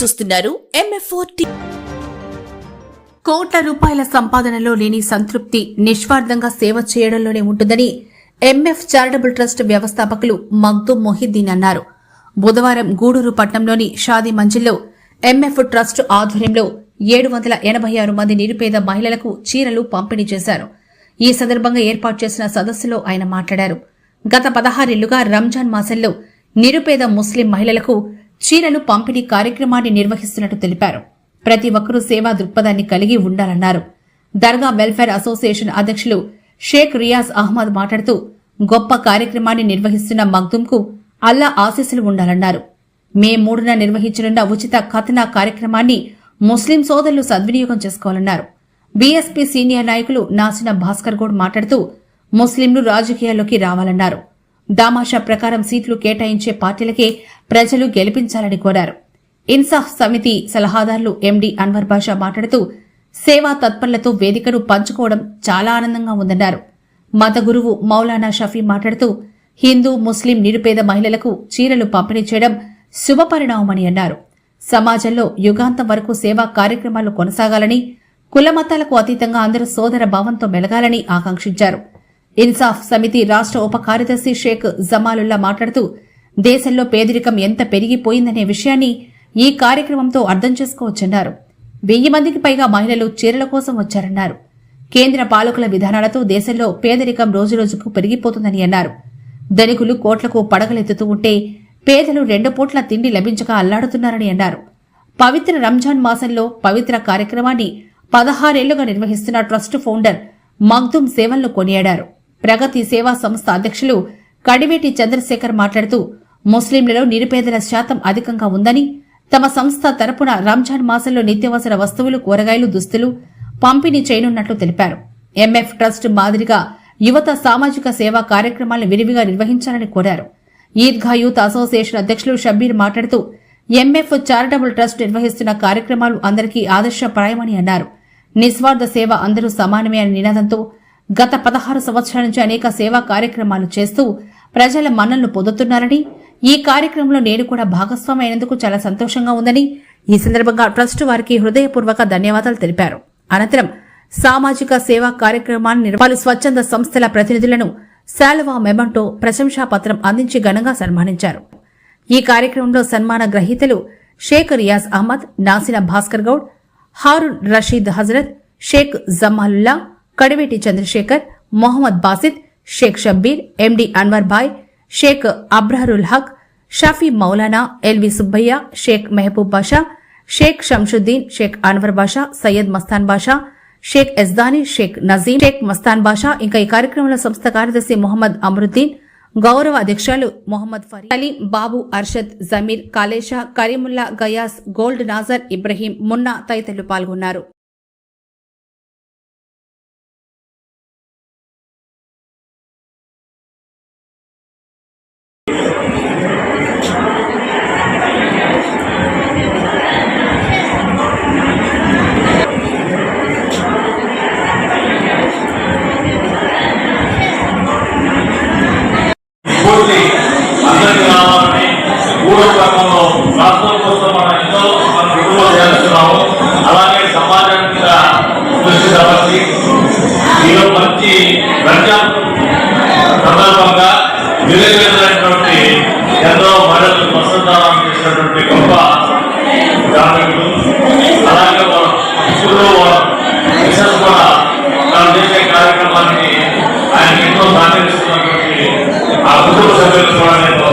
చూస్తున్నారు MF4 కోట్ల రూపాయల సంపాదనలో లేని సంతృప్తి నిస్వార్థంగా సేవ చేయడంలోనే ఉంటుందని ఎంఎఫ్ చారిటబుల్ ట్రస్ట్ వ్యవస్థాపకులు మగ్దూమ్ మొహిద్దీన్ అన్నారు. బుధవారం గూడూరు పట్టణంలోని షాదీ మంజిల్లో ఎంఎఫ్ ట్రస్ట్ ఆధ్వర్యంలో 786 మంది నిరుపేద మహిళలకు చీరలు పంపిణీ చేశారు. ఈ సందర్భంగా ఏర్పాటు చేసిన సదస్సులో ఆయన మాట్లాడారు. గత 16 ఏళ్లుగా రంజాన్ మాసంలో నిరుపేద ముస్లిం మహిళలకు చీరలు పంపిణీ కార్యక్రమాన్ని నిర్వహిస్తున్నట్టు తెలిపారు. ప్రతి ఒక్కరూ సేవా దృక్పథాన్ని కలిగి ఉండాలన్నారు. దర్గా వెల్ఫేర్ అసోసియేషన్ అధ్యక్షులు షేక్ రియాజ్ అహ్మద్ మాట్లాడుతూ గొప్ప కార్యక్రమాన్ని నిర్వహిస్తున్న మగ్దూంకు అల్లా ఆశీస్సులు ఉండాలన్నారు. మే 3న నిర్వహించనున్న ఉచిత ఖతనా కార్యక్రమాన్ని ముస్లిం సోదరులు సద్వినియోగం చేసుకోవాలన్నారు. బీఎస్పీ సీనియర్ నాయకులు నాసిన భాస్కర్ గౌడ్ మాట్లాడుతూ ముస్లింలు రాజకీయాల్లోకి రావాలన్నారు. దామాషా ప్రకారం సీట్లు కేటాయించే పార్టీలకే ప్రజలు గెలిపించాలని కోరారు. ఇన్సాఫ్ సమితి సలహాదారులు ఎండి అన్వర్ బాషా మాట్లాడుతూ సేవా తత్పరులతో వేదికను పంచుకోవడం చాలా ఆనందంగా ఉందన్నారు. మత గురువు మౌలానా షఫీ మాట్లాడుతూ హిందూ ముస్లిం నిరుపేద మహిళలకు చీరలు పంపిణీ చేయడం శుభపరిణామమని అన్నారు. సమాజంలో యుగాంతం వరకు సేవా కార్యక్రమాలు కొనసాగాలని, కులమతాలకు అతీతంగా అందరూ సోదర భావంతో మెలగాలని ఆకాంక్షించారు. ఇన్సాఫ్ సమితి రాష్ట్ర ఉప కార్యదర్శి షేక్ జమాలుల్లా మాట్లాడుతూ దేశంలో పేదరికం ఎంత పెరిగిపోయిందనే విషయాన్ని ఈ కార్యక్రమంతో అర్థం చేసుకోవచ్చన్నారు. 1000 మందికి పైగా మహిళలు చీరల కోసం వచ్చారన్నారు. కేంద్ర పాలకుల విధానాలతో దేశంలో పేదరికం రోజురోజుకు పెరిగిపోతుందని అన్నారు. ధనికులు కోట్లకు పడగలెత్తుతూ ఉంటే పేదలు 2 పూట్ల తిండి లభించక అల్లాడుతున్నారని అన్నారు. పవిత్ర రంజాన్ మాసంలో పవిత్ర కార్యక్రమాన్ని 16 ఏళ్లుగా నిర్వహిస్తున్న ట్రస్ట్ ఫౌండర్ మగ్దూమ్ సేవలను కొనియాడారు. ప్రగతి సేవా సంస్థ అధ్యక్షులు కడివేటి చంద్రశేఖర్ మాట్లాడుతూ ముస్లింలలో నిరుపేదల శాతం అధికంగా ఉందని, తమ సంస్థ తరపున రంజాన్ మాసంలో నిత్యావసర వస్తువులు, కూరగాయలు, దుస్తులు పంపిణీ చేయనున్నట్లు తెలిపారు. ఎంఎఫ్ ట్రస్ట్ మాదిరిగా యువత సామాజిక సేవా కార్యక్రమాలను విరివిగా నిర్వహించాలని కోరారు. ఈద్గా యూత్ అసోసియేషన్ అధ్యక్షులు షబ్బీర్ మాట్లాడుతూ ఎంఎఫ్ చారిటబుల్ ట్రస్ట్ నిర్వహిస్తున్న కార్యక్రమాలు అందరికీ ఆదర్శప్రాయమని అన్నారు. నిస్వార్థ సేవ అందరూ సమానమే అనే నినాదంతో గత 16 సంవత్సరాల నుంచి అనేక సేవా కార్యక్రమాలు చేస్తూ ప్రజల మన్ననలు పొందుతున్నారని, ఈ కార్యక్రమంలో నేను కూడా భాగస్వామి అయినందుకు చాలా సంతోషంగా ఉందని ఈ సందర్భంగా ట్రస్ట్ వారికి హృదయపూర్వక ధన్యవాదాలు తెలిపారు. అనంతరం సామాజిక సేవా కార్యక్రమాన్ని పలు స్వచ్ఛంద సంస్థల ప్రతినిధులను శాలువా, మెమంటో, ప్రశంసాపత్రం అందించి ఘనంగా సన్మానించారు. ఈ కార్యక్రమంలో సన్మాన గ్రహీతలు షేక్ రియాజ్ అహ్మద్, నాసిన భాస్కర్ గౌడ్, హారూన్ రషీద్ హజరత్, షేక్ జమాలుల్లా, కడివేటి చంద్రశేఖర్, మొహమ్మద్ బాసిద్, షేక్ షబ్బీర్, ఎండి అన్వర్ భాయ్, షేక్ అబ్రహరుల్ హక్, షఫీ మౌలానా, ఎల్వి సుబ్బయ్య, షేక్ మెహబూబ్ బాషా, షేక్ షంషుద్దీన్, షేక్ అన్వర్ బాషా, సయ్యద్ మస్తాన్ బాషా, షేక్ ఎజ్దానీ, షేక్ నజీం, షేక్ మస్తాన్ బాషా, ఇంకా ఈ కార్యక్రమంలో సంస్థ కార్యదర్శి మొహమ్మద్ అమరుద్దీన్, గౌరవ అధ్యక్షులు మొహమ్మద్ ఫరీద్, సలీం, బాబు, అర్షద్, జమీర్, కాలేషా, కరీముల్లా, గయాస్, గోల్డ్ నాజర్, ఇబ్రహీం, మున్నా తదితరులు పాల్గొన్నారు. అలాగే సమాజానికి దృష్టి సమస్య ఈరోజు మంచి రంజాన్ సందర్భంగా నిలబెట్టినటువంటి ఎంతో మహిళలు వసంతానం చేసినటువంటి గొప్ప గ్రామీణులు, అలాగే ఇప్పుడు మిషన్స్ కూడా తాను చేసే కార్యక్రమాన్ని ఆయన ఎంతో సహకరిస్తున్నటువంటి ఆ కుటుంబ సభ్యులు కూడా నేను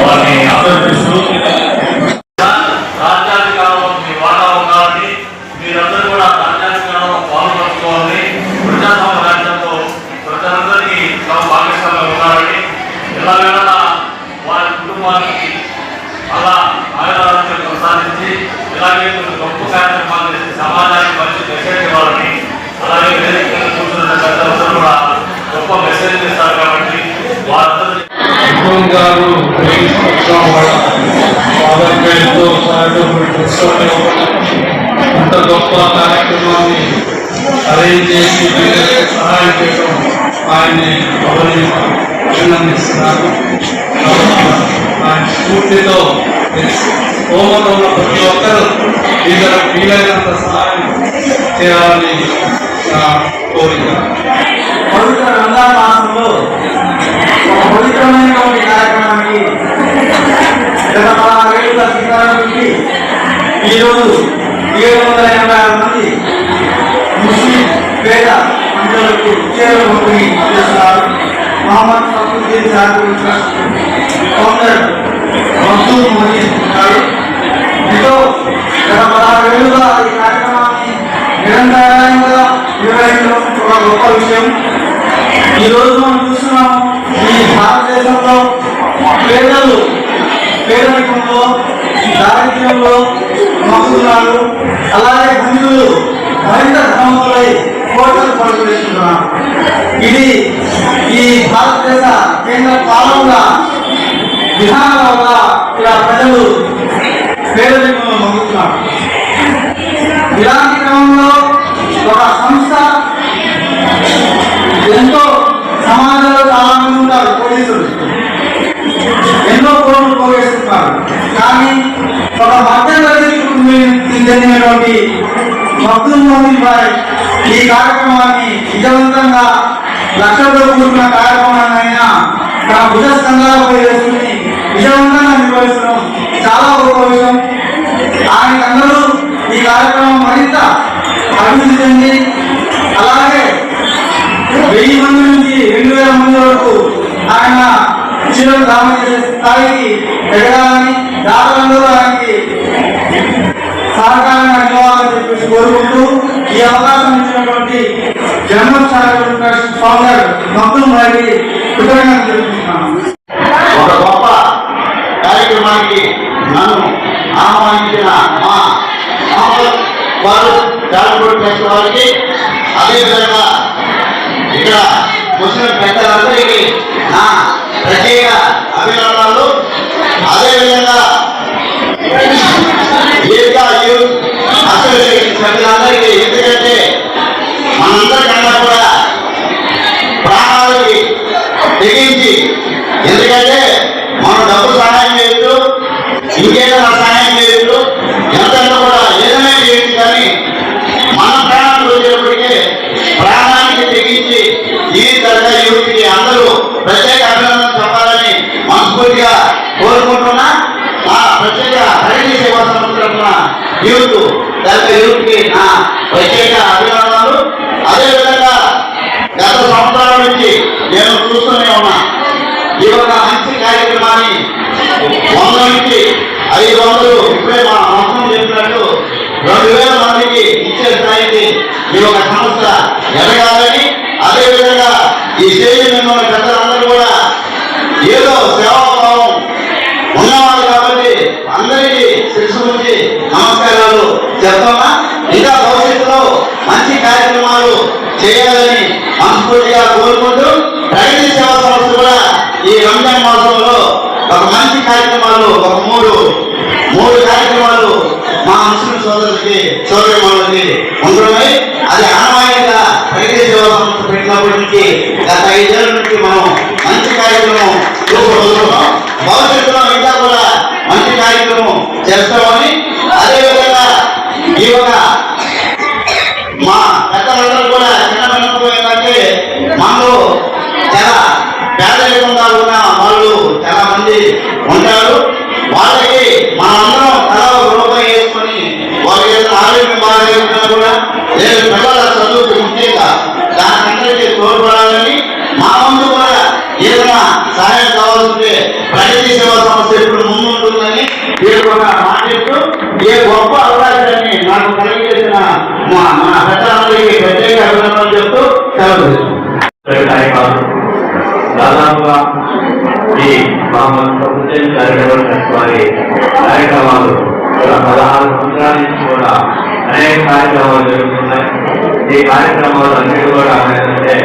వారిని అభ్యర్థిస్తూ మీరందరూ కూడా రాజ్యాంగంలో పాల్గొనుకోవాలని, ప్రజాస్వామ్య రాజ్యంలో ప్రజలందరికీ తమ భాగస్వామ్యం ఉండాలని, ఎలాగైనా వారి కుటుంబానికి అలా ఆయుధాలను కొనసాగించి ఇలాగే గొప్ప కార్యక్రమాలు చేసి సమాజానికి మంచి మెసేజ్ ఇవ్వాలని, అలాగే వేదికలు కూర్చున్న పెద్దలందరూ కూడా గొప్ప మెసేజ్ ఇస్తారు కాబట్టి వారందరూ అంత గొప్ప కార్యక్రమాన్ని అరేంజ్ చేసి సహాయం చేయడం ఆయన్ని అభినందిస్తున్నారు. ఆయన స్ఫూర్తితో హోమంలో ఉన్న ప్రతి ఒక్కరూ వీళ్ళకు వీలైనంత సహాయం చేయాలని నా కోరిక. పవిత్ర రంజాన్ మాసంలో ఒక పవిత్రమైనటువంటి కార్యక్రమానికి గత 16 ఏళ్లుగా శ్రీకారం చుట్టి ఈరోజు 786 మంది ముస్లిం పేద ప్రజలకు చీరలు పంపిణీ చేస్తున్నారు. Mohammed Fakruddin charitable trust founder Makdoom Mohid గారు ఎంతో గత 16 ఏళ్లుగా ఈ కార్యక్రమాన్ని నిరంతరంగా నిర్వహించడం ఒక గొప్ప విషయం. ఈ రోజు మనం చూస్తున్నాం, ఈ భారతదేశంలో పేదలు పేదరికంలో దారిద్ర్యంలో మగ్గుతున్నారు. అలాగే హిందువులు మరింత ధనవంతులై కోటలు పడుతున్నారు. ఇది ఈ భారతదేశ కేంద్ర పాలన విధానాల వల్ల ఇలా ప్రజలు పేదరికంలో మగ్గుతున్నారు. ఇలాంటి క్రమంలో ఒక సంస్థ ఎంతో సమాజంలో చాలా మంది ఉంటారు, పోలీసులు ఎన్నో కోట్లు పోగేస్తున్నారు. కానీ ఒక మధ్యతరగతికి చెందినటువంటి మక్దూమ్ మొహీద్ భాయ్ ఈ కార్యక్రమాన్ని విజయవంతంగా లక్షలతో కూడుకున్న కార్యక్రమాన్ని అయినా తన భుజ స్కంధాలపై వేసుకుని విజయవంతంగా నిర్వహించడం చాలా గొప్ప విషయం. ఆయనకందరూ ఈ కార్యక్రమం మరింత అభివృద్ధి చెంది అలాగే 1000 మంది నుంచి 2000 మంది వరకు ఆయన చీరలు దానం చేసే స్థాయికి ఎదగాలని, దాతలందరూ ఆయనకి సహకారంగా నిలవాలని చెప్పేసి కోరుకుంటూ ఈ అవకాశం ఇచ్చినటువంటి Janmat charitable trust founder Makhdoom భాయ్కి కృతజ్ఞతలు తెలుపుతున్నాను. ఒక గొప్ప కార్యక్రమానికి నన్ను ఆహ్వానించిన మా వారు చారిటబుల్ ట్రస్ట్ వారికి, అదేవిధంగా ఇక్కడ ముస్లిం పెద్దలందరికీ నా ప్రత్యేక అభినందనలు. అదేవిధంగా ఈద్గా యూత్ అసోసియేషన్ సభ్యులందరికీ, ఎందుకంటే మనందరికన్నా కూడా ప్రాణాలకి తెగించి, ఎందుకంటే మనం డబ్బు సహాయం చేయొచ్చు, ఇంకేదైనా సహాయం చేయొచ్చు, ఎంతైనా కూడా ఏదైనా చేయొచ్చు, కానీ మన ప్రాణాలు వచ్చేప్పటికే ప్రాణానికి తెగించి ఈ తరగతి యూత్కి అందరూ ప్రత్యేక అభినందన చెప్పాలని మనస్ఫూర్తిగా కోరుకుంటున్నా. నా ప్రత్యేక హరిణి సేవా సంస్థ యూత్ కి నా ప్రత్యేక అభినందనలు. అదేవిధంగా గత సంవత్సరాల నుంచి నేను చూస్తూనే ఉన్నా, ఈ ఒక మంచి కార్యక్రమాన్ని 100 నుంచి 500 ఇప్పుడే మా మొత్తం చెప్పినట్టు 2000 మందికి ఇచ్చే స్థాయికి ఈ ఒక సంస్థ ఎదగాలని, అదేవిధంగా ఈ స్టేజ్ మీద ఉన్న పెద్దలందరూ కూడా ఏదో సేవాభావం ఉన్నవాళ్ళు కాబట్టి అందరికీ శిరస్సు నుంచి నమస్కారాలు చెప్తున్నా. ఇంకా భవిష్యత్తులో మంచి కార్యక్రమాలు చేయాలని మనస్ఫూర్తిగా కోరుకుంటూ, ప్రగతి సేవా సంస్థ కూడా ఈ రంజాన్ మాసంలో ఒక మంచి కార్యక్రమాలు, ఒక మూడు కార్యక్రమాలు మా ముస్లిం సోదరులకి ఉంటున్నాయి. అది ఆనవాయితీగా ప్రగతి సేవా సంస్థ పెట్టినప్పటి నుంచి గత 5 ఏళ్ల నుంచి మనం మంచి కార్యక్రమం చూసుకోబోతున్నాం. భవిష్యత్తులో ఇంకా కూడా మంచి కార్యక్రమం చేస్తామని, అదేవిధంగా ఈ ఒక మా పెద్దలందరూ కూడా చిన్న విన్నపం ఏంటంటే, మనలో చాలా పేదరికంగా ఉన్న వాళ్ళు చాలా మంది ఉంటారు. వాళ్ళకి మనందరం తల రూపాయి వేసుకొని వాళ్ళకి ఏదైనా ఆరోగ్యం బాగా కూడా లేదు, పిల్లల చదువుకు ముఖ్యంగా దానికందరికీ తోడ్పడాలని, మా వంతు కూడా ఏదైనా సహాయం కావాల్సింటే ప్రగతి సేవా సంస్థ ఇప్పుడు ముందుంటుందని మీరు కూడా మాట్లాడుతూ, ఏ గొప్ప అవకాశాన్ని నాకు కలిగించిన మన పెద్దలందరికీ ప్రత్యేక అభినందనలు చెప్తూ సెలవు కార్యక్రమాలు దాదాపుగా ఈ మహమ్మద్ ఫక్రుద్దీన్ చారిటబుల్ ట్రస్ట్ వారి కార్యక్రమాలు 16 సంవత్సరాల నుంచి కూడా అనేక కార్యక్రమాలు జరుగుతున్నాయి. ఈ కార్యక్రమాలు అన్నిటి కూడా ఏంటంటే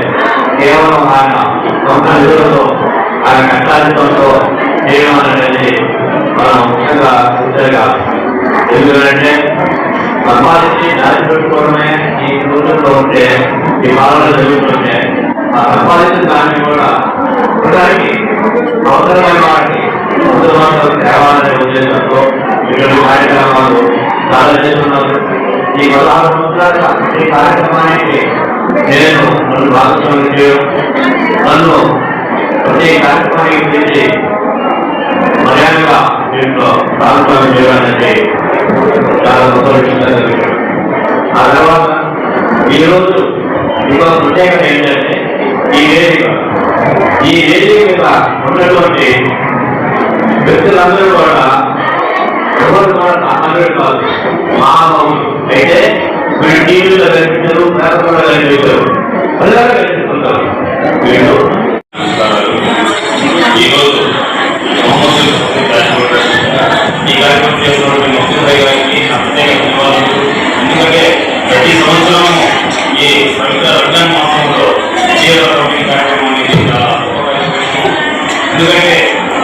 కేవలం ఆయన సొంత నిధులతో, ఆయన కష్టాలతో చేయడం అనేది మనం ముఖ్యంగా చూసేగా. ఎందుకంటే సంపాదించి దాచిపెట్టుకోవడమే ఈ రోజుల్లో ఉంటే, ఈ పాలన జరుగుతుంటే, ఆ సంపాదించిన దాన్ని కూడా ఉండడానికి అవసరమైన వాటికి దేవాలయ ఉద్దేశంతో ఇటువంటి కార్యక్రమాలు చాలా చేస్తున్నారు. ఈ 16 సంవత్సరాల ఈ కార్యక్రమానికి నేను నన్ను భాగస్వామ్యం చేయడం, నన్ను ప్రతి కార్యక్రమానికి పిలిచి మర్యాదగా దీంట్లో భాగస్వామ్యం చేయడానికి చాలా సంతోషించారు. ఆ తర్వాత ఈరోజు ఇంకో ప్రత్యేకత ఏంటంటే ఈ వేదిక మీద ఉన్నటువంటి వ్యక్తులందరూ కూడా ఎవరు కూడా సామాన్యులు కాదు, మహాబాబులు. అయితే వీళ్ళు టీవీలో కనిపించారు, పేపర్లో కనిపించారు, అందరూ కనిపిస్తుంటారు. వీళ్ళు ఈరోజు ఈ కార్యక్రమం చేస్తున్నటువంటి ముఖ్యమంత్రి గారికి ప్రత్యేక ధన్యవాదాలు. ఎందుకంటే ప్రతి సంవత్సరం ఈ పవిత్ర రంజాన్ మాసంలో కార్యక్రమం అనేది చాలా ఎందుకంటే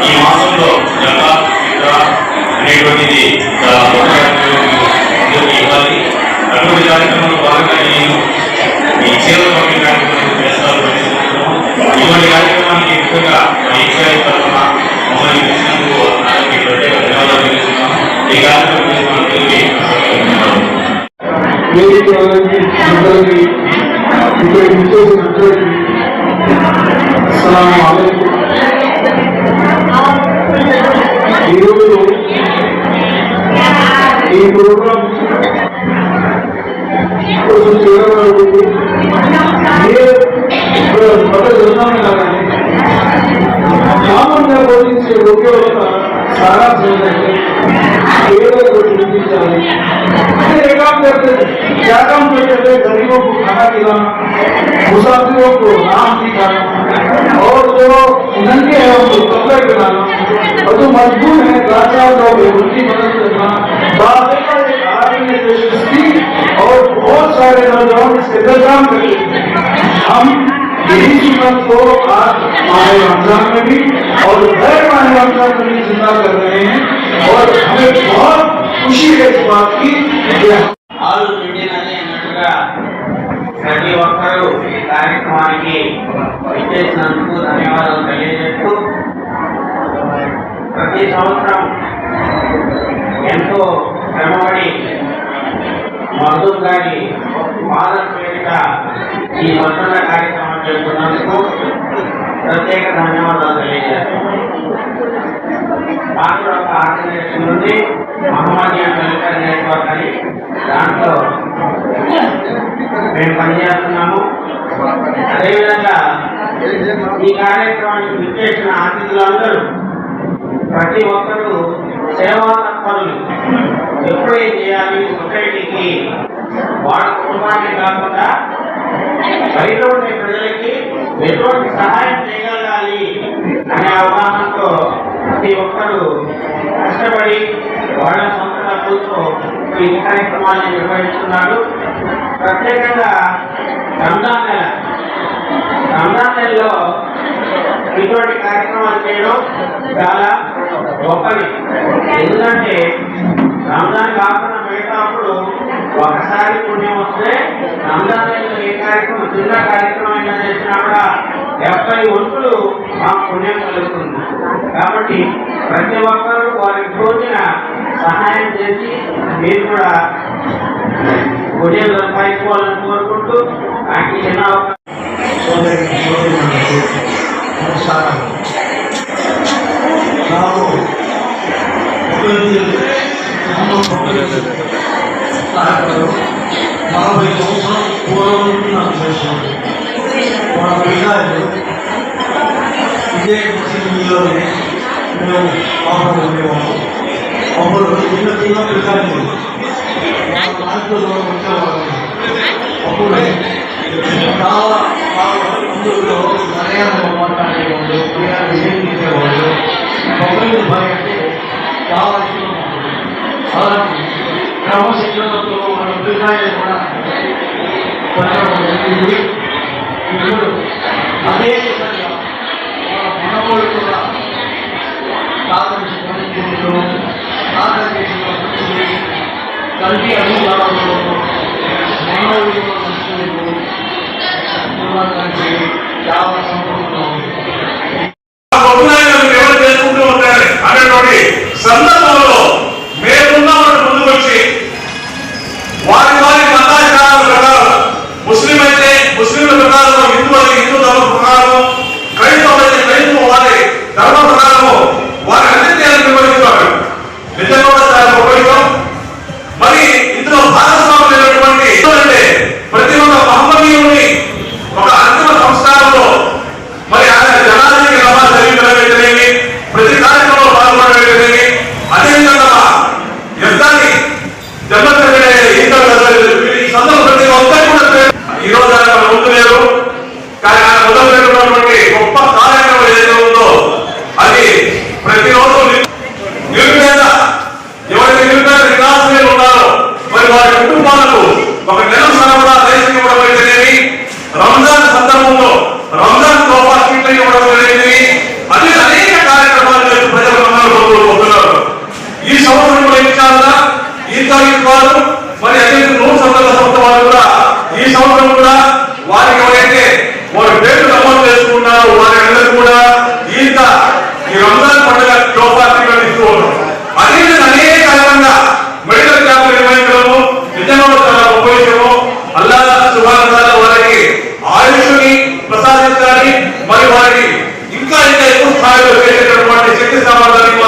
ఈ మాసంలో అనేటువంటిది చాలా ఇవ్వాలి. అటువంటి కార్యక్రమంలో భాగంగా నేను ఈ సేవ పంపిణీ కార్యక్రమం చేస్తాను. ఇటువంటి కార్యక్రమానికి ముఖ్యంగా తరఫున మమ్మల్ని ఇచ్చినందుకు ప్రత్యేక ధన్యవాదాలు తెలుస్తున్నాం. ఈ కార్యక్రమం ఈరోజు ఈ ప్రోగ్రాం కొంచెం చేయగలుగుతుంది. సామాన్య బోధించే ఒకే ఒక సారాంశం ఏంటంటే ఏదో చూపించాలి. काम करते थे, क्या काम करते थे? गरीबों को खाना खिलाना, मुसाफिरों को नाम सिखाना, और जो नंगे हैं उनको कपड़े पहनाना, और जो मजबूर है लाचार लोग हैं उनकी मदद करना। और बहुत सारे नौजवान इसके अंदर काम करते थे। हम यही सुन्नत को आज माह रमजान में भी और गैर माह रमजान में भी जिंदा कर रहे हैं, और हमें बहुत खुशी है इस बात की। ఆలు పెట్టినది అన్నట్టుగా ప్రతి ఒక్కరూ ఈ కార్యక్రమానికి విచ్చేసినందుకు ధన్యవాదాలు తెలియజేస్తూ, ప్రతి సంవత్సరం ఎంతో శ్రమపడి మధుర్ గారి ఫాదర్ పేరిట ఈ స్వతంత్ర కార్యక్రమం చేస్తున్నందుకు ప్రత్యేక ధన్యవాదాలు తెలియజేస్తాం. మాకు ఒక ఆర్గనైజేషన్ ఉంది, మహమ్మదీయ వెల్ఫేర్ నెట్వర్క్ అని, దాంట్లో మేము పనిచేస్తున్నాము. అదేవిధంగా ఈ కార్యక్రమానికి విచ్చేసిన అతిథులందరూ ప్రతి ఒక్కరూ సేవా తత్పరులు. ఎప్పుడేం చేయాలి సొసైటీకి, వాళ్ళ కుటుంబానికి కాకుండా బయట ఉండే ప్రజలకి ఎటువంటి సహాయం చేయగలగాలి అనే అవగాహనతో ప్రతి ఒక్కరూ కష్టపడి వాళ్ళ సొంత డబ్బులతో ఈ కార్యక్రమాన్ని నిర్వహిస్తున్నారు. ప్రత్యేకంగా రంజాన్ నెలలో ఇటువంటి కార్యక్రమాలు చేయడం చాలా గొప్పది. ఎందుకంటే రంజాన్ కాకుండా మిగతాప్పుడు ఒకసారి పుణ్యం వస్తే రంజాన్ నెలలో ఏ కార్యక్రమం, చిన్న కార్యక్రమం అయినా చేసినా కూడా 70 వంతులు మాకు పుణ్యం కలుగుతుంది. కాబట్టి ప్రతి ఒక్కరూ వారికి తోచిన సహాయం చేసి మీరు కూడా పుణ్యం సంపాదించుకోవాలని కోరుకుంటూ నాకు చిన్న ఇదే ముస్లింలోనే మేము ఆఫర్ ఉండేవాళ్ళం. అప్పుడు చిన్న చిన్న పిల్లలు వచ్చేవాళ్ళం. అప్పుడు చాలా అందులో మలయాళం మాట్లాడేవాళ్ళు, ఏం చేసేవాళ్ళు. మొబైల్ భయ అంటే చాలా ఇష్టం. అలాంటి క్రమశిక్షణతో మన పిల్లలు కూడా జరిగింది. ఇప్పుడు అదే విధంగా మనవాళ్ళు కూడా సాధించుకుంటూ కలిగి అధికారంలో మనవాళ్ళు చాలా సంతోషంగా ఉంది. చేసుకుంటూ ఉంటారు. సందర్భంలో మేమున్నామని ముందుకు వచ్చి వారి వారి మతాచారాల ప్రకారం ముస్లిం అయితే ముస్లింల ప్రకారం, హిందూ అయితే హిందూ ధర్మ ప్రకారం, క్రైస్తవులు అయితే క్రైస్తవ వారి ధర్మ ప్రకారము వారి అన్నింటినీ నిర్వహిస్తారు. నిజంగా కూడా చాలా ఉపయోగం. మరి ఇందులో భాగస్వాములైనటువంటి అంటే ప్రతి ఒక్క మహమ్మదీయుని ఒక అంతిమ సంస్కారంలో మరి ఆయన జనానికి నమాజ్ జరిగించడమైతేనేమి, ప్రతి కార్యక్రమంలో పాల్గొనడమైతేనేమి, అదేవిధంగా యుద్ధాన్ని ఈ సందర్భం ప్రతి ఒక్కరు కూడా ఈ రోజు ఆయన మన ముందు లేరు. కానీ ఆయన మొదలు పెట్టినటువంటి గొప్ప కార్యక్రమం ఏదైతే ఉందో అది ప్రతిరోజు నిరుపేద ఎవరైతే నిరుపేద నిరాశ్రయులు ఉన్నారో మరి వారి కుటుంబాలకు ఒక నెల సరఫరా రేషన్ ఇవ్వడం అయితేనేమి, రంజాన్ సందర్భంలో రంజాన్ తోఫా కిట్లు ఇవ్వడం అనేది అది అనేక కార్యక్రమాలు చేసి ప్రజలు పొందుతున్నారు. ఈ సంవత్సరం కూడా ఇచ్చారా ఈ తారీఖు వారు మరి అదే నూరు సంస్థ వారు కూడా ఈ సంవత్సరం కూడా వారికి ఎవరైతే వారి పేర్లు నమోదు చేసుకున్నారో వారి అందరూ కూడా ఈ రంజాన్ పండుగ లోపాలు ఇస్తూ ఉన్నారు. అదే అనేక రకంగా మెడికల్ క్యాంపులు నిర్వహించడము నిజంగా చాలా ఉపయోగము. అల్లా సుబ్హానహు వ తఆలా వారికి ఆయుష్ని ప్రసాదించాలి, మరి వారికి ఇంకా ఎక్కువ స్థాయిలో చేసేటటువంటి శక్తి సామర్థ్యాన్ని